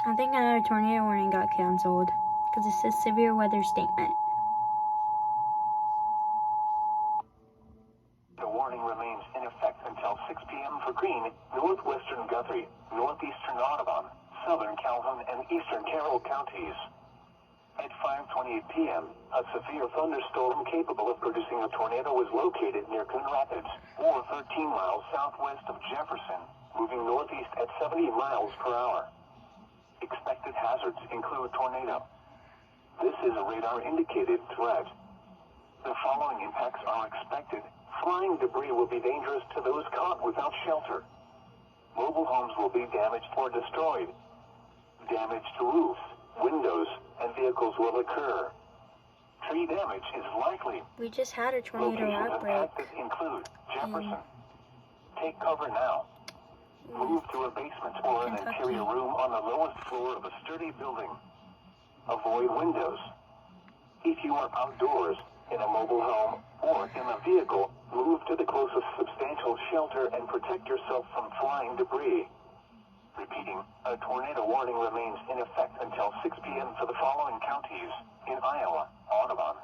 I think another tornado warning got canceled because it says severe weather statement. The warning remains in effect until 6 p.m. for Greene, northwestern Guthrie, northeastern Audubon, southern Calhoun, and eastern Carroll counties. At 5:28 p.m., a severe thunderstorm capable of producing a tornado was located near Coon Rapids, or 13 miles southwest of Jefferson, moving northeast at 70 miles per hour. Expected hazards include tornado. This is a radar-indicated threat. The following impacts are expected. Flying debris will be dangerous to those caught without shelter. Mobile homes will be damaged or destroyed. Damage to roofs, windows, and vehicles will occur. Tree damage is likely. We just had a tornado Locations outbreak. impacted include Jefferson. Take cover now. Move to a basement or an Kentucky. interior room on the lowest floor of a sturdy building. Avoid windows. If you are outdoors, in a mobile home, or in a vehicle, move to the closest substantial shelter and protect yourself from flying debris. Repeating, a tornado warning remains in effect until 6 p.m. for the following counties in Iowa, Audubon,